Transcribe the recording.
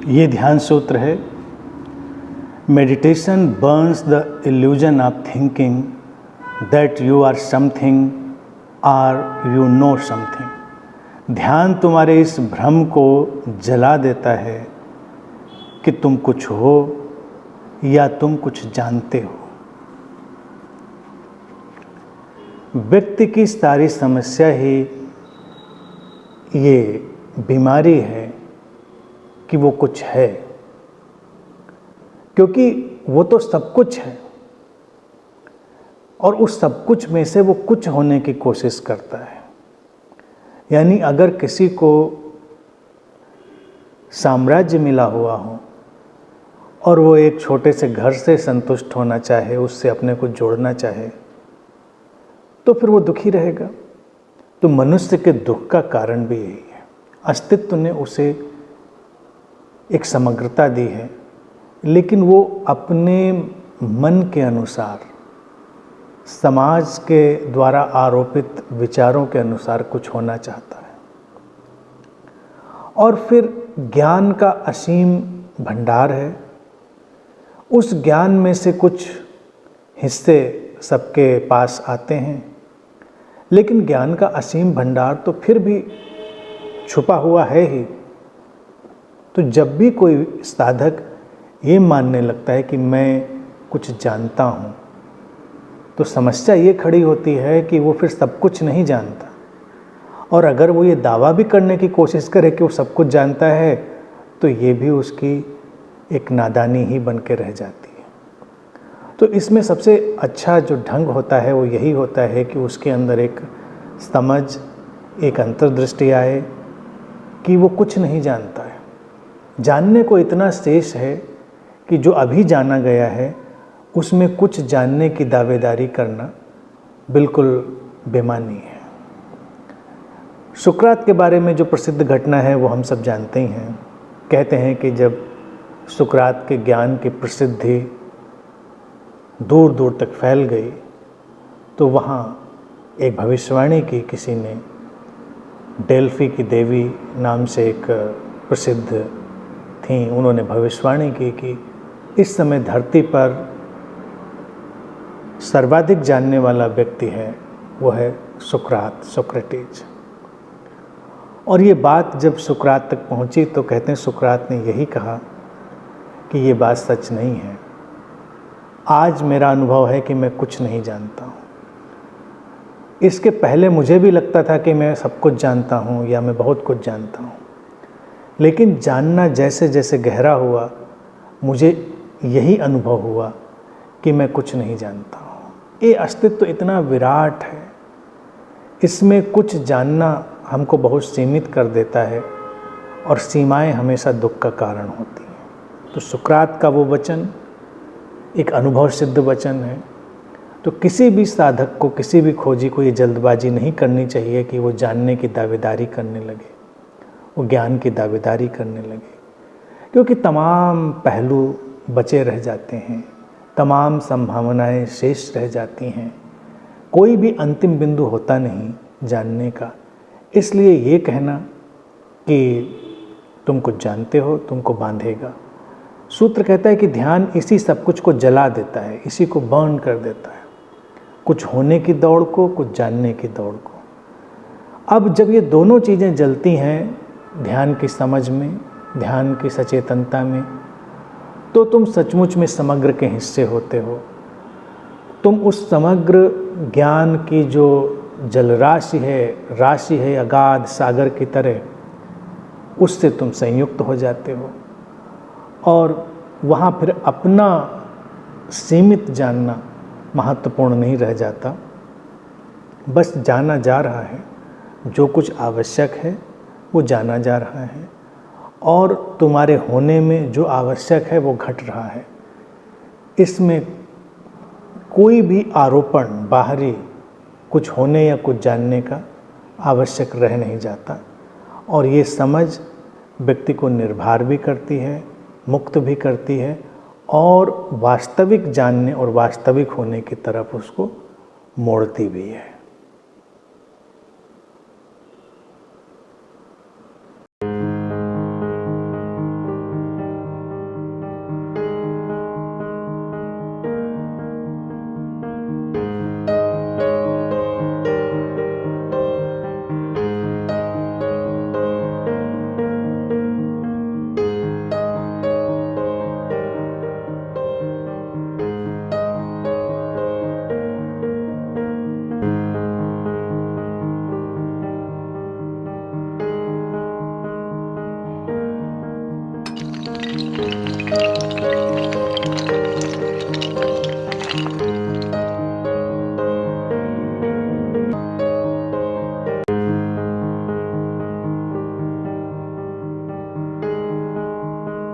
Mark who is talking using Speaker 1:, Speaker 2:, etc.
Speaker 1: ये ध्यान सूत्र है, meditation burns the illusion of thinking that you are something और यू नो समथिंग। ध्यान तुम्हारे इस भ्रम को जला देता है कि तुम कुछ हो या तुम कुछ जानते हो। व्यक्ति की सारी समस्या ही ये बीमारी है कि वो कुछ है, क्योंकि वो तो सब कुछ है और उस सब कुछ में से वो कुछ होने की कोशिश करता है। यानी अगर किसी को साम्राज्य मिला हुआ हो और वो एक छोटे से घर से संतुष्ट होना चाहे, उससे अपने को जोड़ना चाहे, तो फिर वो दुखी रहेगा। तो मनुष्य के दुख का कारण भी यही है। अस्तित्व ने उसे एक समग्रता दी है, लेकिन वो अपने मन के अनुसार, समाज के द्वारा आरोपित विचारों के अनुसार कुछ होना चाहता है। और फिर ज्ञान का असीम भंडार है, उस ज्ञान में से कुछ हिस्से सबके पास आते हैं, लेकिन ज्ञान का असीम भंडार तो फिर भी छुपा हुआ है ही। तो जब भी कोई साधक ये मानने लगता है कि मैं कुछ जानता हूँ, तो समस्या ये खड़ी होती है कि वो फिर सब कुछ नहीं जानता। और अगर वो ये दावा भी करने की कोशिश करे कि वो सब कुछ जानता है, तो ये भी उसकी एक नादानी ही बन के रह जाती है। तो इसमें सबसे अच्छा जो ढंग होता है वो यही होता है कि उसके अंदर एक समझ, एक अंतर्दृष्टि आए कि वो कुछ नहीं जानता है। जानने को इतना शेष है कि जो अभी जाना गया है उसमें कुछ जानने की दावेदारी करना बिल्कुल बेमानी है। सुकरात के बारे में जो प्रसिद्ध घटना है वो हम सब जानते ही हैं। कहते हैं कि जब सुकरात के ज्ञान की प्रसिद्धि दूर दूर तक फैल गई, तो वहाँ एक भविष्यवाणी की किसी ने, डेल्फी की देवी नाम से एक प्रसिद्ध थी, उन्होंने भविष्यवाणी की कि इस समय धरती पर सर्वाधिक जानने वाला व्यक्ति है, वो है सुकरात, सोक्रेटिस। और ये बात जब सुकरात तक पहुंची तो कहते हैं सुकरात ने यही कहा कि ये बात सच नहीं है। आज मेरा अनुभव है कि मैं कुछ नहीं जानता हूँ। इसके पहले मुझे भी लगता था कि मैं सब कुछ जानता हूँ या मैं बहुत कुछ जानता हूँ, लेकिन जानना जैसे जैसे गहरा हुआ, मुझे यही अनुभव हुआ कि मैं कुछ नहीं जानता हूँ। ये अस्तित्व इतना विराट है, इसमें कुछ जानना हमको बहुत सीमित कर देता है और सीमाएं हमेशा दुख का कारण होती हैं। तो सुकरात का वो वचन एक अनुभव सिद्ध वचन है। तो किसी भी साधक को, किसी भी खोजी को ये जल्दबाजी नहीं करनी चाहिए कि वो जानने की दावेदारी करने लगे, वो ज्ञान की दावेदारी करने लगे, क्योंकि तमाम पहलू बचे रह जाते हैं, तमाम संभावनाएं शेष रह जाती हैं। कोई भी अंतिम बिंदु होता नहीं जानने का। इसलिए ये कहना कि तुम कुछ जानते हो तुमको बांधेगा। सूत्र कहता है कि ध्यान इसी सब कुछ को जला देता है, इसी को बर्न कर देता है, कुछ होने की दौड़ को, कुछ जानने की दौड़ को। अब जब ये दोनों चीज़ें जलती हैं ध्यान की समझ में, ध्यान की सचेतनता में, तो तुम सचमुच में समग्र के हिस्से होते हो। तुम उस समग्र ज्ञान की जो जलराशि है अगाध सागर की तरह, उससे तुम संयुक्त हो जाते हो। और वहाँ फिर अपना सीमित जानना महत्वपूर्ण नहीं रह जाता, बस जाना जा रहा है, जो कुछ आवश्यक है वो जाना जा रहा है, और तुम्हारे होने में जो आवश्यक है वो घट रहा है। इसमें कोई भी आरोपण बाहरी कुछ होने या कुछ जानने का आवश्यक रह नहीं जाता। और ये समझ व्यक्ति को निर्भर भी करती है, मुक्त भी करती है, और वास्तविक जानने और वास्तविक होने की तरफ उसको मोड़ती भी है। नमः।